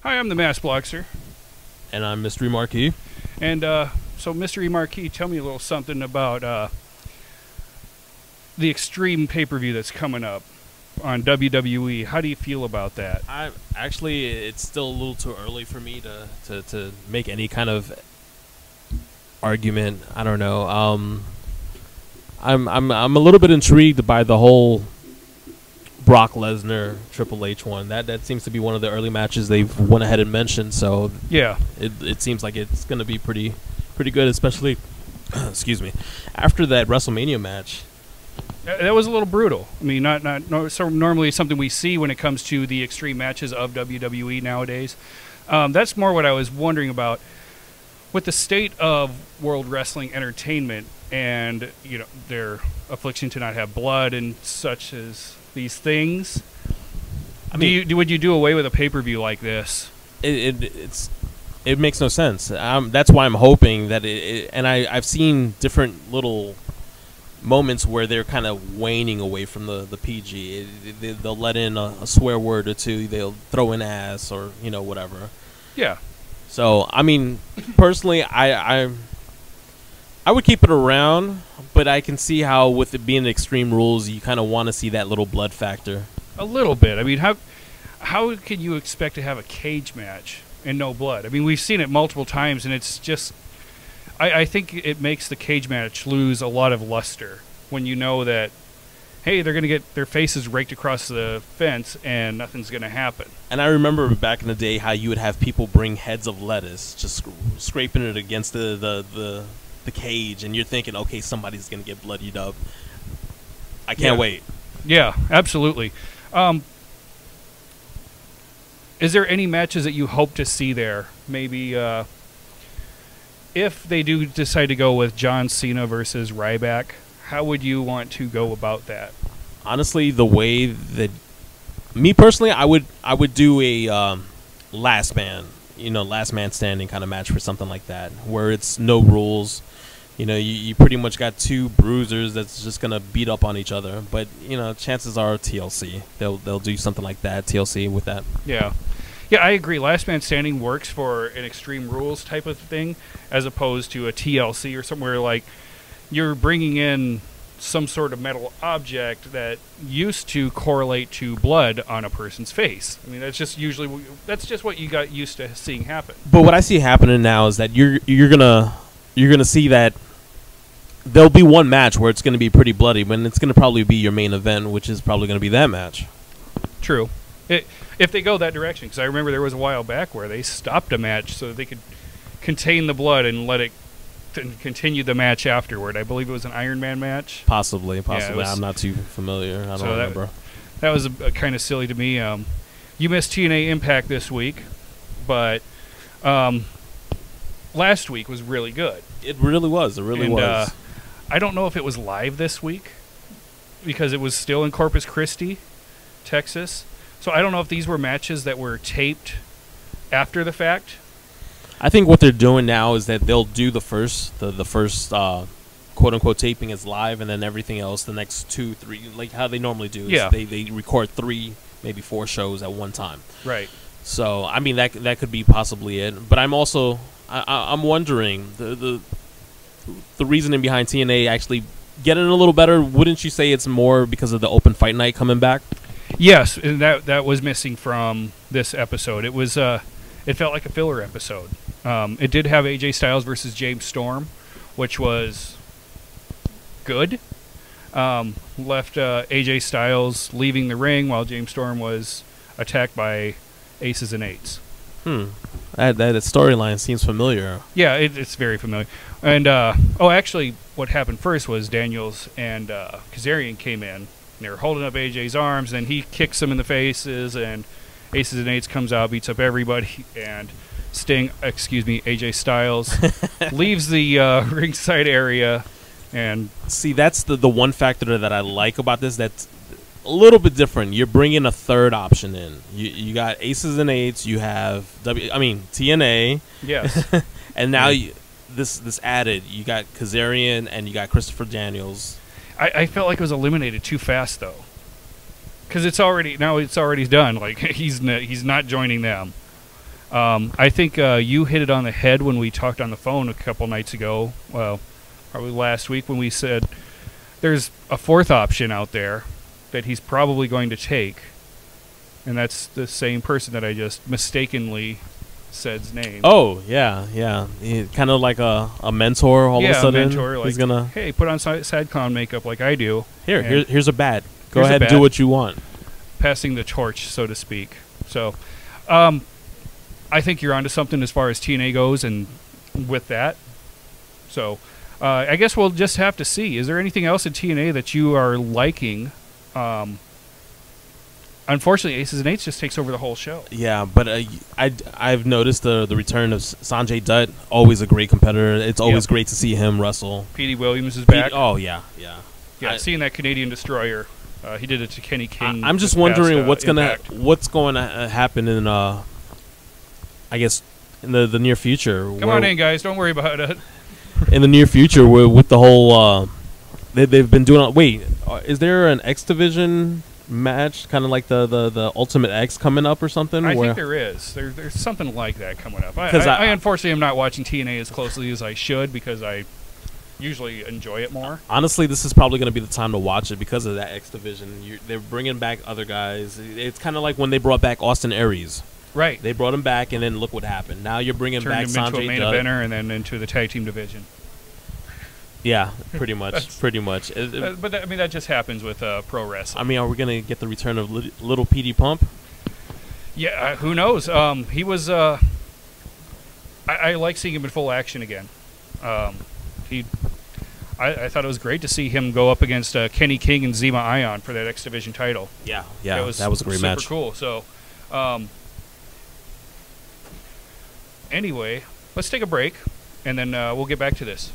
Hi, I'm the Mass Blogster. And I'm Mystery Marquee. And so, Mystery Marquee, tell me a little something about the Extreme pay-per-view that's coming up on WWE. How do you feel about that? It's still a little too early for me to make any kind of argument. I don't know. I'm a little bit intrigued by the whole Brock Lesnar Triple H one. That seems to be one of the early matches they've went ahead and mentioned. So yeah, it seems like it's going to be pretty good, especially excuse me, after that WrestleMania match. That was a little brutal. I mean, so normally something we see when it comes to the extreme matches of WWE nowadays. That's more what I was wondering about with the state of World Wrestling Entertainment and their affliction to not have blood and such as these things. I mean, would you do away with a pay-per-view like this? It makes no sense. That's why I'm hoping that and I've seen different little moments where they're kind of waning away from the PG. They'll let in a swear word or two. They'll throw in ass or whatever. Yeah. So I mean, personally, I would keep it around, but I can see how with it being Extreme Rules, you kind of want to see that little blood factor. A little bit. I mean, how can you expect to have a cage match and no blood? I mean, we've seen it multiple times, and it's just. I think it makes the cage match lose a lot of luster when you know that, hey, they're going to get their faces raked across the fence and nothing's going to happen. And I remember back in the day how you would have people bring heads of lettuce, just scraping it against the cage, and you're thinking, okay, somebody's going to get bloodied up. I can't wait. Yeah, absolutely. Is there any matches that you hope to see there? Maybe if they do decide to go with John Cena versus Ryback, how would you want to go about that? Honestly, the way that me personally, I would do a last man standing kind of match for something like that, where it's no rules. You pretty much got two bruisers that's just gonna beat up on each other. But chances are TLC they'll do something like that. TLC with that. Yeah. Yeah, I agree. Last Man Standing works for an Extreme Rules type of thing as opposed to a TLC or somewhere like you're bringing in some sort of metal object that used to correlate to blood on a person's face. I mean, that's just what you got used to seeing happen. But what I see happening now is that you're gonna see that there'll be one match where it's gonna be pretty bloody, but it's gonna probably be your main event, which is probably gonna be that match. True. If they go that direction, because I remember there was a while back where they stopped a match so that they could contain the blood and let it continue the match afterward. I believe it was an Iron Man match. Possibly. Yeah, I'm not too familiar. I don't remember. That was kind of silly to me. You missed TNA Impact this week, but last week was really good. It really was. It really was. I don't know if it was live this week because it was still in Corpus Christi, Texas. So I don't know if these were matches that were taped after the fact. I think what they're doing now is that they'll do the first quote unquote taping is live, and then everything else, the next 2, 3, like how they normally do. Yeah. They record 3, maybe 4 shows at one time. Right. So I mean that could be possibly it. But I'm also I'm wondering the reasoning behind TNA actually getting a little better. Wouldn't you say it's more because of the open fight night coming back? Yes, and that was missing from this episode. It was it felt like a filler episode. It did have AJ Styles versus James Storm, which was good. Left AJ Styles leaving the ring while James Storm was attacked by aces and eights. That storyline seems familiar. Yeah, it's very familiar. And actually, what happened first was Daniels and Kazarian came in. They were holding up AJ's arms, and he kicks them in the faces, and Aces and Eights comes out, beats up everybody, and AJ Styles, leaves the ringside area. And see, that's the one factor that I like about this. That's a little bit different. You're bringing a third option in. You got Aces and Eights. You have TNA. Yes. And now this added. You got Kazarian and you got Christopher Daniels. I felt like it was eliminated too fast, though, because it's already done. Like he's not joining them. I think you hit it on the head when we talked on the phone a couple nights ago, well, probably last week, when we said there's a fourth option out there that he's probably going to take, and that's the same person that I just mistakenly said's name. Oh, yeah. Kind of like a mentor all of a sudden. Yeah, mentor. Like, he's gonna, hey, put on sad clown makeup like I do. Here's a bat. Go Here's a ahead and bat. do what you want. Passing the torch, so to speak. So, I think you're onto something as far as TNA goes, and with that. So, I guess we'll just have to see. Is there anything else in TNA that you are liking? Unfortunately, Aces and Eights just takes over the whole show. Yeah, but I've noticed the return of Sanjay Dutt. Always a great competitor. It's always great to see him wrestle. Petey Williams is back. Oh yeah. Seeing that Canadian Destroyer. He did it to Kenny King. I'm just wondering what's going to happen in I guess in the near future. Come on in, guys. Don't worry about it. In the near future, with the whole they've been doing. Wait, is there an X Division match, kind of like the Ultimate X coming up or something? I think there is. There's something like that coming up. I unfortunately am not watching TNA as closely as I should because I usually enjoy it more. Honestly, this is probably going to be the time to watch it because of that X Division. They're bringing back other guys. It's kind of like when they brought back Austin Aries. Right. They brought him back, and then look what happened. Now you're bringing back Sanjay Dutt. Turned him into a main eventer and then into the tag team division. Yeah, pretty much. But that just happens with pro wrestling. I mean, are we going to get the return of Little Petey Pump? Yeah, who knows? He was. I like seeing him in full action again. I thought it was great to see him go up against Kenny King and Zema Ion for that X Division title. Yeah, that was a great match. Super cool. So, anyway, let's take a break, and then we'll get back to this.